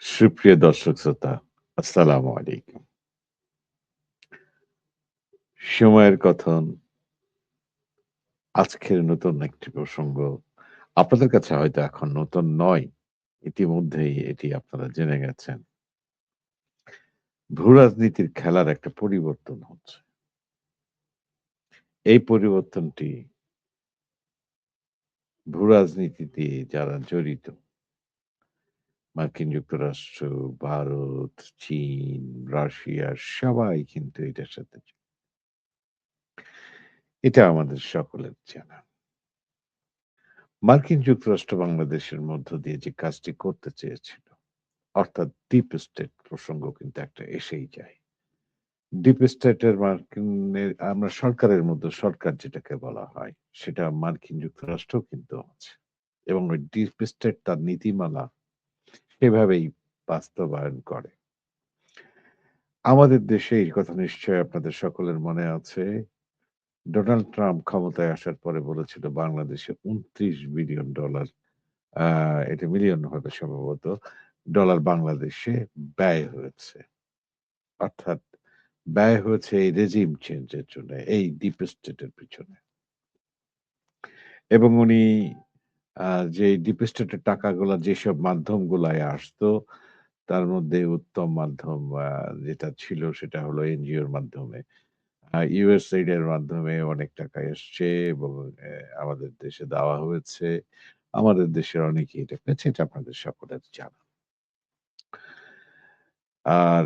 সুপ্রিয় দর্শক শ্রোতা, আসসালামু আলাইকুম। সময়ের কথন, আজকের নতুন একটি প্রসঙ্গ আপনাদের কাছে হয়তো এখন নতুন নয়। ইতিমধ্যেই এটি আপনারা জেনে গেছেন। ভূ-রাজনীতির খেলার একটা পরিবর্তন হচ্ছে। এই পরিবর্তনটি ভূ-রাজনীতিতে যারা জড়িত, মার্কিন যুক্তরাষ্ট্র, ভারত, চীন, রাশিয়া সবাই কিন্তু এটার সাথে এটা আমাদের সকলের জানা। মার্কিন যুক্তরাষ্ট্র বাংলাদেশের মধ্য দিয়ে যে কাজটি করতে চেয়েছিল, অর্থাৎ ডিপ স্টেট প্রসঙ্গ কিন্তু একটা এসেই যায়। ডিপ স্টেটের মার্কিনের আমরা সরকারের মধ্যে সরকার যেটাকে বলা হয়, সেটা মার্কিন যুক্তরাষ্ট্র কিন্তু আছে। এবং ওই ডিপ স্টেট তার নীতিমালা সেভাবেই বাস্তবায়ন করে। আমাদের দেশে এই কথা নিশ্চয়ই আপনাদের সকলের মনে আছে। ডোনাল্ড ট্রাম্প ক্ষমতায় আসার পরে বলেছিল বাংলাদেশে $29 বিলিয়ন আ এটা মিলিয়ন হবে সম্ভবত। ডলার বাংলাদেশে ব্যয় হয়েছে। অর্থাৎ ব্যয় হয়েছে এই রেজিম চেঞ্জ এর জন্য, এই ডিপ স্টেট এর পিছনে। এবং উনি আ যে ডিপ স্টেট এর টাকাগুলা যেসব মাধ্যমগুলায় আসতো, তার মধ্যে উত্তম মাধ্যম যেটা ছিল সেটা হলো এনজিওর মাধ্যমে। USAID এর মাধ্যমে অনেক টাকা এসছে এবং আমাদের দেশে দেওয়া হয়েছে। আমাদের দেশের অনেকেই এটা পেয়েছে। এটা আপনাদের সকলের জানা। আর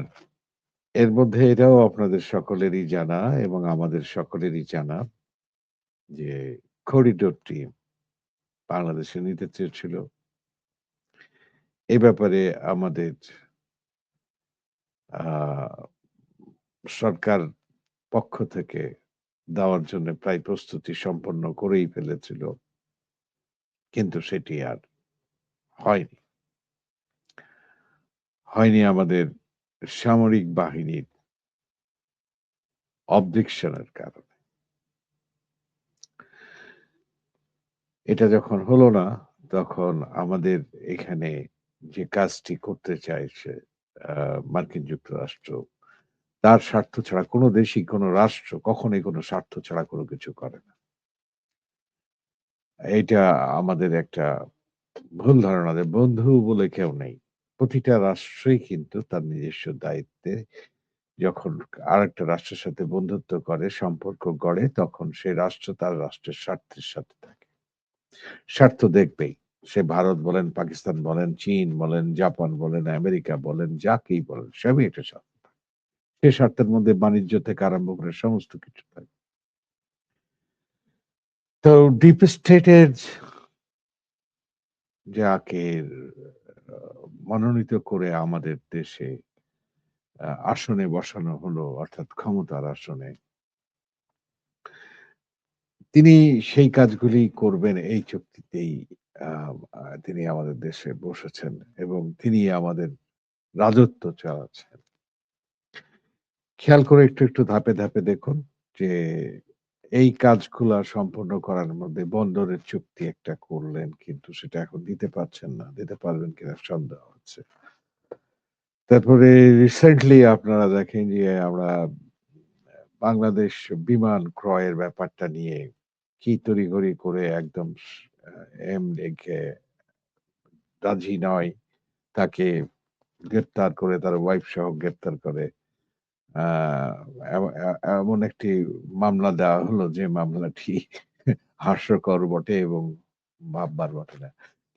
এর মধ্যে এটাও আপনাদের সকলেরই জানা এবং আমাদের সকলেরই জানা যে করিডোরটি বাংলাদেশে নিতে চেয়েছিল। এ ব্যাপারে আমাদের আ সরকার পক্ষ থেকে দেওয়ার জন্য প্রায় প্রস্তুতি সম্পন্ন করেই ফেলেছিল। কিন্তু সেটি আর হয়নি। হয়নি আমাদের সামরিক বাহিনীর অবজেকশন এর কারণে। এটা যখন হলো না, তখন আমাদের এখানে যে কাজটি করতে চাইছে আ মার্কিন যুক্তরাষ্ট্র, তার স্বার্থ ছাড়া কোন দেশই, কোন রাষ্ট্র কখনোই কোন স্বার্থ ছাড়া কোন কিছু করে না। এইটা আমাদের একটা ভুল ধারণা যে বন্ধু বলে কেউ নেই। প্রতিটা রাষ্ট্রই কিন্তু তার নিজস্ব দায়িত্বে যখন আরেকটা রাষ্ট্রের সাথে বন্ধুত্ব করে, সম্পর্ক গড়ে, তখন সে রাষ্ট্র তার রাষ্ট্রের স্বার্থের সাথে থাকে। স্বার্থ দেখবেই। সে ভারত বলেন, পাকিস্তান বলেন, চীন বলেন, জাপান বলেন, আমেরিকা বলেন, যাকেই বলেন সবই একটা স্বার্থ। সে স্বার্থের মধ্যে বাণিজ্য থেকে আরম্ভ করে সমস্ত কিছু থাকে। তো ডিপ স্টেটের যাকে আ মনোনীত করে আমাদের দেশে আসনে বসানো হলো, অর্থাৎ ক্ষমতার আসনে, তিনি সেই কাজগুলি করবেন এই চুক্তিতেই আ আ তিনি আমাদের দেশে বসেছেন এবং তিনি আমাদের রাজত্ব চালাচ্ছেন। খেয়াল করে একটু ধাপে, ধাপে দেখুন যে এই কাজগুলা সম্পন্ন করার মধ্যে বন্দরের চুক্তি একটা করলেন কিন্তু সেটা এখন দিতে পারছেন না। দিতে পারবেন কিনা সন্দেহ আছে। তারপরে রিসেন্টলি আপনারা দেখেন যে আমরা বাংলাদেশ বিমান ক্রয়ের ব্যাপারটা নিয়ে কি তড়িঘড়ি করে একদম আ এমডিকে রাজি নয়, তাকে গ্রেপ্তার করে তার ওয়াইফ সহ গ্রেপ্তার করে আ এম এ এমন একটি মামলা দেওয়া হলো যে মামলাটি হাস্যকর বটে এবং ভাববার বটে না।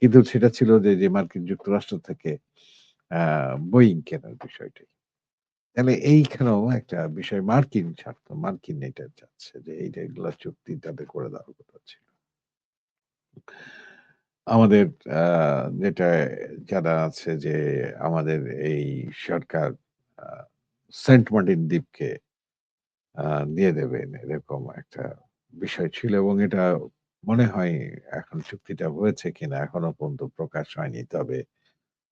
কিন্তু সেটা ছিল যে মার্কিন যুক্তরাষ্ট্র থেকে আ বোয়িং কেনার বিষয়টি। তাহলে এইখানেও একটা বিষয় মার্কিন স্বার্থ, মার্কিন এটা চাচ্ছে যে এগুলা চুক্তি তাদের করে দেওয়ার কথা ছিল। আমাদের আ যেটা জানা আছে যে আমাদের এই সরকার আ সেন্ট মার্টিন দ্বীপকে আ দিয়ে দেবেন এরকম একটা বিষয় ছিল এবং এটা মনে হয় এখন চুক্তিটা হয়েছে কিনা এখনো পর্যন্ত প্রকাশ হয়নি। তবে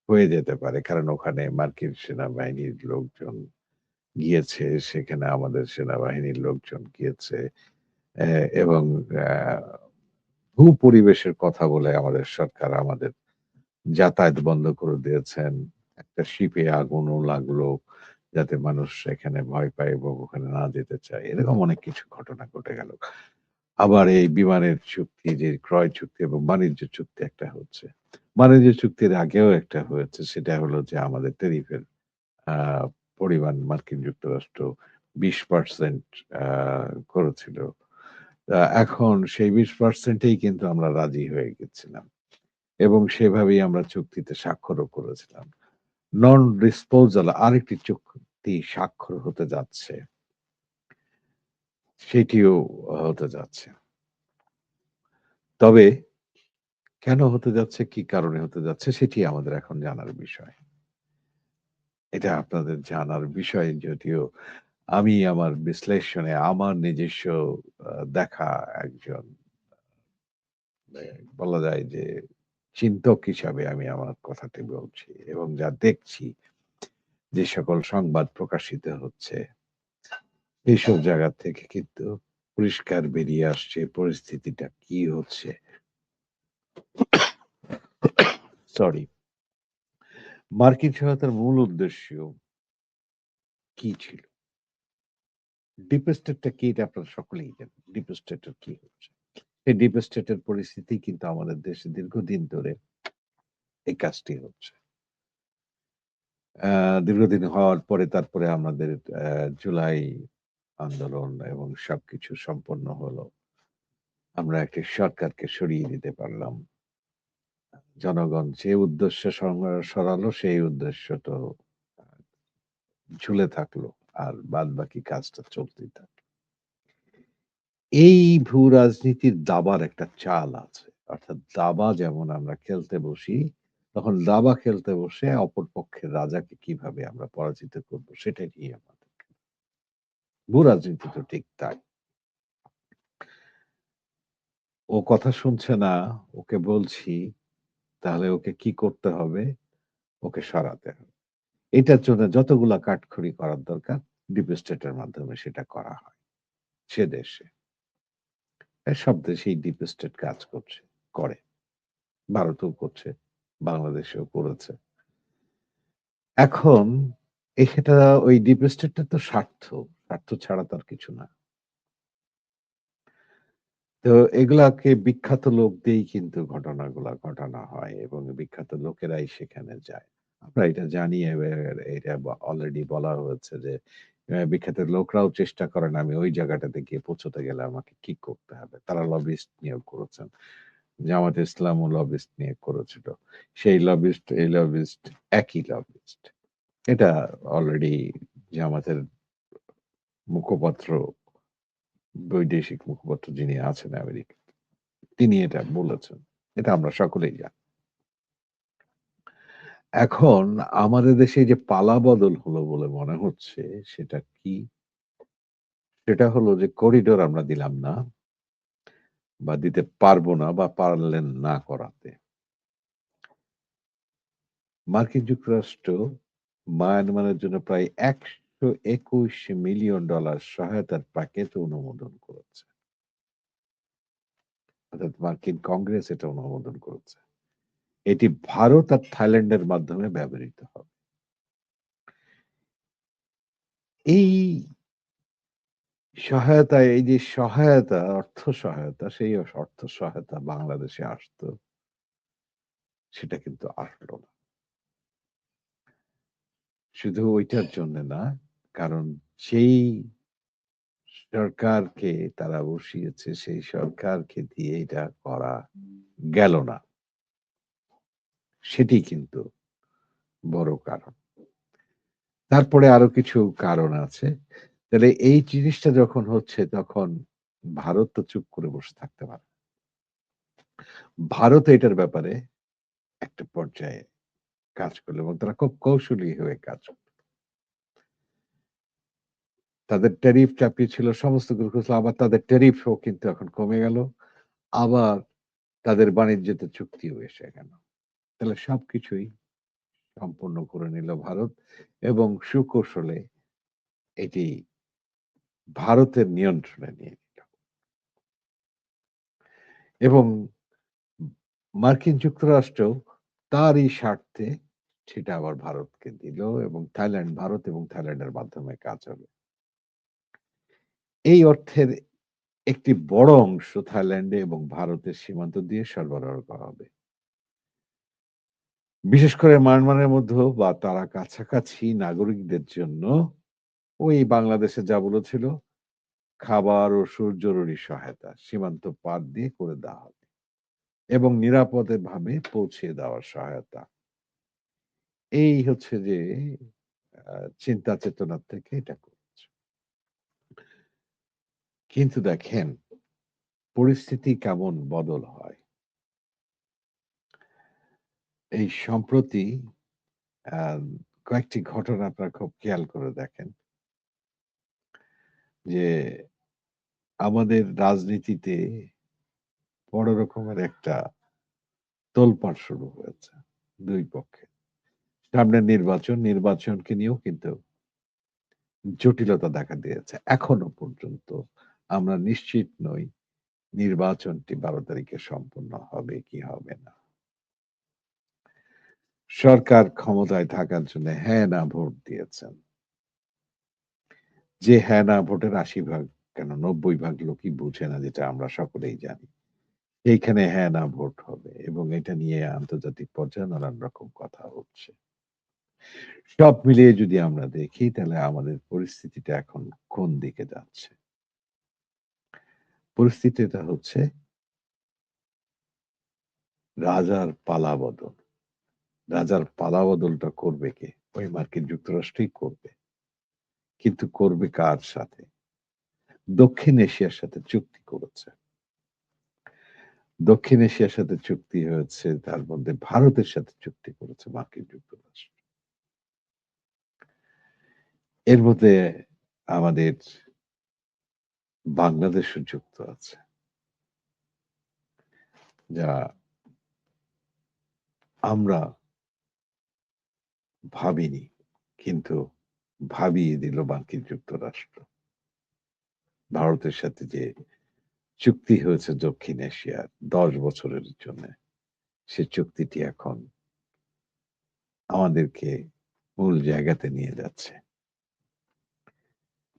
হয়ে যেতে পারে। কারণ ওখানে মার্কিন সেনাবাহিনীর লোকজন গিয়েছে, সেখানে আমাদের সেনাবাহিনীর লোকজন গিয়েছে এবং আ ভূ-পরিবেশের কথা বলে আমাদের সরকার আমাদের যাতায়াত বন্ধ করে দিয়েছেন। একটা শিপে আগুনও লাগলো যাতে মানুষ এখানে ভয় পায় এবং ওখানে না যেতে চায়। এরকম অনেক কিছু ঘটনা ঘটে গেল। আবার এই বিমানের চুক্তি যে ক্রয় চুক্তি এবং বাণিজ্য চুক্তি একটা হচ্ছে। বাণিজ্য চুক্তির আগেও একটা হয়েছে সেটা হলো যে আমাদের ট্যারিফের আ পরিমাণ মার্কিন যুক্তরাষ্ট্র ২০% আ করেছিল। এখন সেই ২০% এই কিন্তু আমরা রাজি হয়ে গেছিলাম এবং সেভাবেই আমরা চুক্তিতে স্বাক্ষরও করেছিলাম। নন ডিসপোজাল আরেকটি চুক্তি স্বাক্ষর হতে যাচ্ছে। সেটিও হতে যাচ্ছে। তবে কেন হতে যাচ্ছে, কি কারণে হতে যাচ্ছে সেটি আমাদের এখন জানার বিষয়। এটা আপনাদের জানার বিষয় যদিও আমি আমার বিশ্লেষণে আমার নিজস্ব দেখা একজন এ বলা যায় যে চিন্তক হিসাবে আমি আমার কথাটি বলছি এবং যা দেখছি যে সকল সংবাদ প্রকাশিত হচ্ছে এইসব জায়গা থেকে কিন্তু পরিষ্কার বেরিয়ে আসছে পরিস্থিতিটা কি হচ্ছে। সরি। মার্কিন সহায়তার মূল উদ্দেশ্য কি ছিল? ডিপ স্টেটটা কি এটা আপনারা সকলেই জানেন। ডিপ স্টেটের কি হচ্ছে? এই ডিপ স্টেটের পরিস্থিতি কিন্তু আমাদের দেশে দীর্ঘদিন ধরে এই কাজটি হচ্ছে। আ দীর্ঘদিন হওয়ার পরে তারপরে আমাদের জুলাই আন্দোলন এবং সবকিছু সম্পন্ন হলো। আমরা একটি সরকারকে সরিয়ে দিতে পারলাম। জনগণ যে উদ্দেশ্যে সরালো সেই উদ্দেশ্য তো আ ঝুলে থাকলো। আর বাদবাকি কাজটা চলতেই থাকলো। এই ভূ-রাজনীতির দাবার একটা চাল আছে। অর্থাৎ দাবা যেমন আমরা খেলতে বসি, তখন দাবা খেলতে বসে অপর পক্ষের রাজাকে কিভাবে আমরা পরাজিত করব সেটাই নিয়ে আমাদের। ভূ-রাজনীতি তো ঠিক তাই। ও কথা শুনছে না, ওকে বলছি, তাহলে ওকে কি করতে হবে? ওকে সরাতে হবে। এটার জন্য যতগুলা কাঠখড়ি করার দরকার ডিপ স্টেটের মাধ্যমে সেটা করা হয়। সে দেশে। সব দেশেই ডিপ স্টেট কাজ করছে, করে। ভারতেও করছে, বাংলাদেশেও করেছে। এখন সেটা ওই ডিপ স্টেটটা তো স্বার্থ। স্বার্থ ছাড়া তো আর কিছু না। তো এগুলাকে বিখ্যাত লোক দিয়েই কিন্তু ঘটনাগুলা ঘটানো হয় এবং বিখ্যাত লোকেরাই সেখানে যায়। আমরা এটা জানি এটা অলরেডি বলা হয়েছে যে বিখ্যাত লোকরাও চেষ্টা করেন আমি ওই জায়গাটাতে গিয়ে পৌঁছতে গেলে আমাকে কি করতে হবে। তারা লবিস্ট নিয়োগ করেছেন। জামায়াতে ইসলামও লবিস্ট নিয়োগ করেছিল। সেই লবিস্ট, এই লবিস্ট একই লবিস্ট। এটা অলরেডি জামাতের মুখপাত্র, বৈদেশিক মুখপাত্র যিনি আছেন আমেরিকায়, তিনি এটা বলেছেন। এটা আমরা সকলেই জানি। এখন আমাদের দেশে যে পালাবদল হলো বলে মনে হচ্ছে সেটা কি? সেটা হলো যে করিডোর আমরা দিলাম না বা দিতে পারবো না বা পারলেন না করাতে। মার্কিন যুক্তরাষ্ট্র মায়ানমারের জন্য প্রায় $১২১ মিলিয়ন সহায়তার প্যাকেজ অনুমোদন করেছে। অর্থাৎ মার্কিন কংগ্রেস এটা অনুমোদন করেছে। এটি ভারত আর থাইল্যান্ডের মাধ্যমে ব্যবহৃত হবে। এই সহায়তা এই যে সহায়তা, অর্থ সহায়তা সেই অর্থ সহায়তা বাংলাদেশে আসতো সেটা কিন্তু আসলো না। শুধু ওইটার জন্যে না, কারণ যেই সরকারকে তারা বসিয়েছে সেই সরকারকে দিয়ে এটা করা গেল না। সেটি কিন্তু বড় কারণ। তারপরে আরো কিছু কারণ আছে। তাহলে এই জিনিসটা যখন হচ্ছে তখন ভারত তো চুপ করে বসে থাকতে পারে না। ভারত এটার ব্যাপারে একটা পর্যায়ে কাজ করলো এবং তারা খুব কৌশলী হয়ে কাজ করল। তাদের ট্যারিফ চাপিয়েছিল সমস্ত কিছু করছিল। আবার তাদের ট্যারিফও কিন্তু এখন কমে গেল। আবার তাদের বাণিজ্যতে চুক্তিও এসে গেল। তাহলে সবকিছুই সম্পন্ন করে নিল ভারত এবং সুকৌশলে এটি ভারতের নিয়ন্ত্রণে নিয়ে নিল। এবং মার্কিন যুক্তরাষ্ট্র তারই স্বার্থে সেটা আবার ভারতকে দিল এবং ভারত এবং থাইল্যান্ডের মাধ্যমে কাজ হবে। এই অর্থের একটি বড় অংশ থাইল্যান্ডে এবং ভারতের সীমান্ত দিয়ে সরবরাহ করা হবে। বিশেষ করে মায়ানমারের মধ্যেও বা তারা কাছাকাছি নাগরিকদের জন্য ওই বাংলাদেশে যা বলেছিল খাবার, ওষুধ, জরুরি সহায়তা সীমান্ত পার দিয়ে করে দেওয়া হবে এবং নিরাপদে ভাবে পৌঁছে দেওয়ার সহায়তা। এই হচ্ছে যে চিন্তা চেতনার থেকে এটা করছে। কিন্তু দেখেন পরিস্থিতি কেমন বদল হয়। এই সম্প্রতি আ কয়েকটি ঘটনা আপনারা খুব খেয়াল করে দেখেন যে আমাদের রাজনীতিতে বড় রকমের একটা তোলপাড় শুরু হয়েছে ২ পক্ষে। সামনের নির্বাচনকে নিয়েও কিন্তু জটিলতা দেখা দিয়েছে। এখনো পর্যন্ত আমরা নিশ্চিত নই নির্বাচনটি ১২ তারিখে সম্পন্ন হবে কি হবে না। সরকার ক্ষমতায় থাকার জন্য হ্যাঁ, না ভোট দিয়েছেন। যে হ্যাঁ, না ভোটের ৮০ ভাগ কেন ৯০ ভাগ লোকই বুঝে না যেটা আমরা সকলেই জানি। এইখানে হ্যাঁ, না ভোট হবে এবং এটা নিয়ে আন্তর্জাতিক পর্যায়ে নানান রকম কথা হচ্ছে। সব মিলিয়ে যদি আমরা দেখি তাহলে আমাদের পরিস্থিতিটা এখন কোন দিকে যাচ্ছে? পরিস্থিতিটা হচ্ছে রাজার পালাবদল। রাজার পালাবদলটা করবে কে? ওই মার্কিন যুক্তরাষ্ট্রই করবে। কিন্তু করবে কার সাথে? দক্ষিণ এশিয়ার সাথে চুক্তি করেছে। দক্ষিণ এশিয়ার সাথে চুক্তি হয়েছে, তার মধ্যে ভারতের সাথে চুক্তি করেছে মার্কিন যুক্তরাষ্ট্র। এর মধ্যে আমাদের বাংলাদেশও যুক্ত আছে। যা আমরা ভাবিনি। কিন্তু ভাবিয়ে দিল মার্কিন যুক্তরাষ্ট্র। ভারতের সাথে যে চুক্তি হয়েছে দক্ষিণ এশিয়ার ১০ বছরের জন্যে, সে চুক্তিটি এখন আমাদেরকে মূল জায়গাতে নিয়ে যাচ্ছে।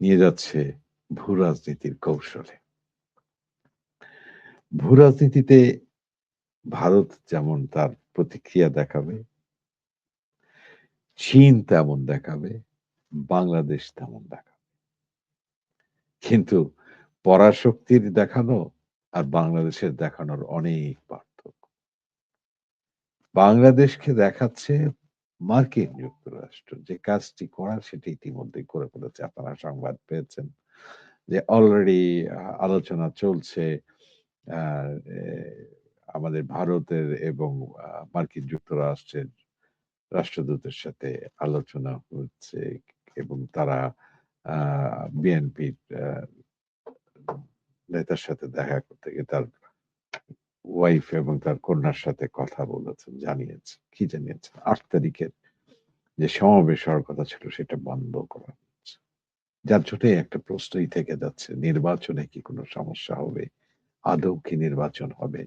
নিয়ে যাচ্ছে ভূ-রাজনীতির কৌশলে। ভূ-রাজনীতিতে ভারত যেমন তার প্রতিক্রিয়া দেখাবে, চীন তেমন দেখাবে, বাংলাদেশ তেমন দেখাবে। কিন্তু পরাশক্তির দেখানো আর বাংলাদেশের দেখানোর অনেক পার্থক্য। বাংলাদেশকে দেখাচ্ছে মার্কিন যুক্তরাষ্ট্র যে কাজটি করার সেটি ইতিমধ্যেই করে ফেলেছে। আপনারা সংবাদ পেয়েছেন যে অলরেডি আলোচনা চলছে আ এ আমাদের ভারতের এবং মার্কিন যুক্তরাষ্ট্রের রাষ্ট্রদূতের সাথে আলোচনা হচ্ছে এবং তারা আ বিএনপির নেতার সাথে দেখা করতে গিয়ে তার ওয়াইফ এবং তার কন্যার সাথে কথা বলেছেন, জানিয়েছেন। কি জানিয়েছেন? ৮ তারিখের যে সমাবেশ হওয়ার কথা ছিল সেটা বন্ধ করা হচ্ছে। যার জন্যই একটা প্রশ্নই থেকে যাচ্ছে, নির্বাচনে কি কোনো সমস্যা হবে? আদৌ কি নির্বাচন হবে?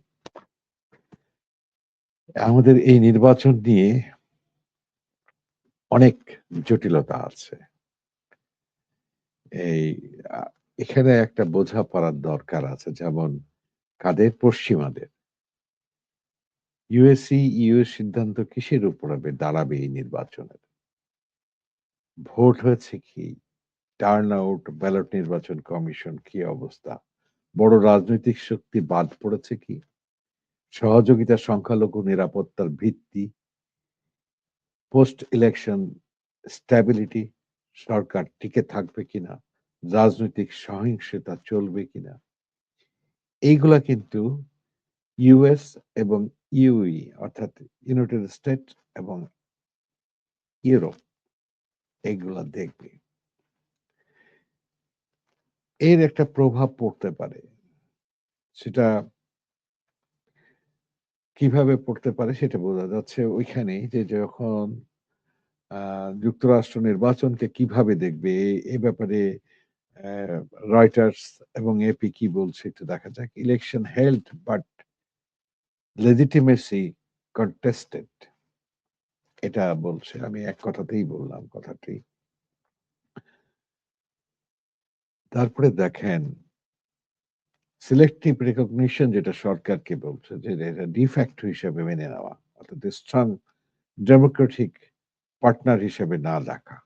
আমাদের এই নির্বাচন নিয়ে অনেক জটিলতা আছে। এই আ এখানে একটা বোঝাপড়ার দরকার আছে। যেমন কাদের? পশ্চিমাদের। ইউ এর সিদ্ধান্ত কিসের উপরে দাঁড়াবে এই নির্বাচনের? ভোট হয়েছে কি? টার্ন আউট, ব্যালট নির্বাচন কমিশন কি অবস্থা? বড় রাজনৈতিক শক্তি বাদ পড়েছে কি? সহযোগিতা সংখ্যালঘু নিরাপত্তার ভিত্তি, পোস্ট ইলেকশন স্ট্যাবিলিটি, সরকার টিকে থাকবে কিনা? রাজনৈতিক সহিংসতা চলবে কিনা? এইগুলা কিন্তু ইউএস এবং ইউই অর্থাৎ ইউনাইটেড স্টেট এবং ইউরোপ এগুলা দেখবে। এর একটা প্রভাব পড়তে পারে। সেটা কিভাবে পড়তে পারে সেটা বোঝা যাচ্ছে ওইখানেই যে যখন আ যুক্তরাষ্ট্র নির্বাচনকে কিভাবে দেখবে এ ব্যাপারে অ্যা রয়টার্স এবং এপি কি বলছে একটু দেখা যাক। Election held but legitimacy contested. এটা বলছে। আমি এক কথাতেই বললাম কথাটি। তারপরে দেখেন সিলেক্টিভ রিকগনিশন যেটা সরকারকে বলছে যে এটা ডি ফ্যাক্টো হিসেবে মেনে নেওয়া। অর্থাৎ স্ট্রং ডেমোক্রেটিক পার্টনার হিসেবে না দেখা।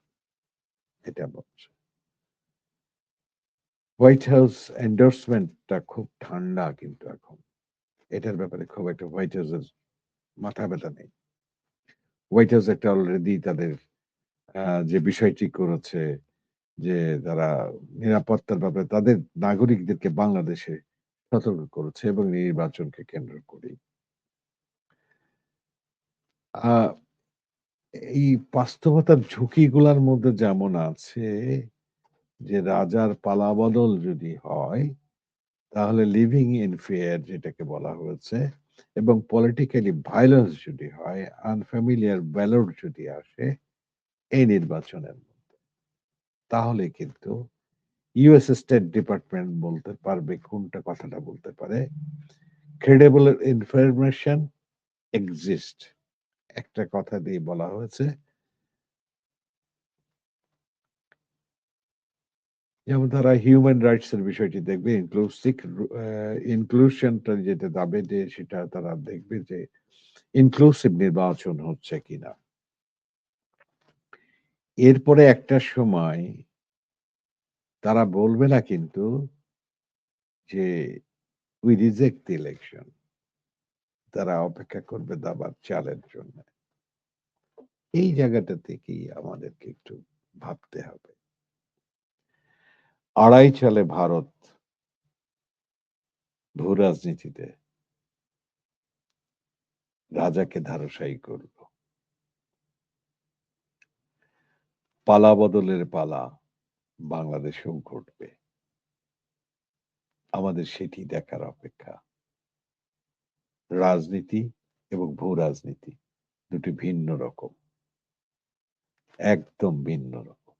এটা বলছে। হোয়াইট হাউস এন্ডোর্সমেন্টটা খুব ঠান্ডা কিন্তু এখন। এটার ব্যাপারে খুব একটা হোয়াইট হাউসের মাথা ব্যাথা নেই। হোয়াইট হাউস একটা অলরেডি তাদের যে বিষয়টি করেছে যে তারা নিরাপত্তার ব্যাপারে তাদের নাগরিকদেরকে বাংলাদেশে সতর্ক করেছে এবং নির্বাচনকে কেন্দ্র করেই। আ এই বাস্তবতার ঝুঁকিগুলার মধ্যে যেমন আছে যে রাজার পালাবদল যদি হয় তাহলে লিভিং ইন ফিয়ার যেটাকে বলা হয়েছে এবং পলিটিক্যালি ভায়োলেন্স যদি হয়, আনফ্যামিলিয়ার ব্যালট যদি আসে এই নির্বাচনের মধ্যে, তাহলে কিন্তু ইউএস স্টেট ডিপার্টমেন্ট বলতে পারবে কোনটা কথাটা বলতে পারে ক্রেডিবল ইনফরমেশন এক্সিস্ট একটা কথা দিয়ে বলা হয়েছে যেমন তারা হিউম্যান রাইটস এর বিষয়টি দেখবে ইনক্লুশনটা যেটা দাবে যে সেটা তারা দেখবে যে ইনক্লুসিভ নির্বাচন হচ্ছে কিনা। এরপরে একটা সময় তারা বলবে না কিন্তু যে উই রিজেক্ট দি ইলেকশন। তারা অপেক্ষা করবে দাবার চালের জন্য। এই জায়গাটা থেকেই আমাদেরকে একটু ভাবতে হবে। আড়াই চালে ভারত ভূ রাজনীতিতে রাজাকে ধারাশায়ী করল। পালা বদলের পালা বাংলাদেশেও ঘটবে। আমাদের সেটি দেখার অপেক্ষা। রাজনীতি এবং ভূ রাজনীতি দুটি ভিন্ন রকম। একদম ভিন্ন রকম।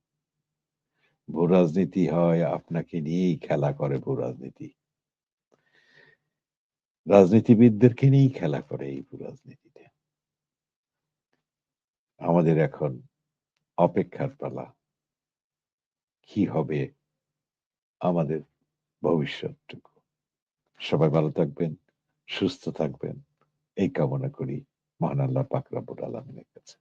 ভূ রাজনীতি হয় আপনাকে নিয়েই খেলা করে ভূ রাজনীতি। রাজনীতিবিদদেরকে নিয়েই খেলা করে এই ভূ রাজনীতিতে। আমাদের এখন অপেক্ষার পালা। কি হবে আমাদের ভবিষ্যৎটুকু। সবাই ভালো থাকবেন, সুস্থ থাকবেন। এই কামনা করি মহান আল্লাহ পাক রব্বুল আলামিনের কাছে।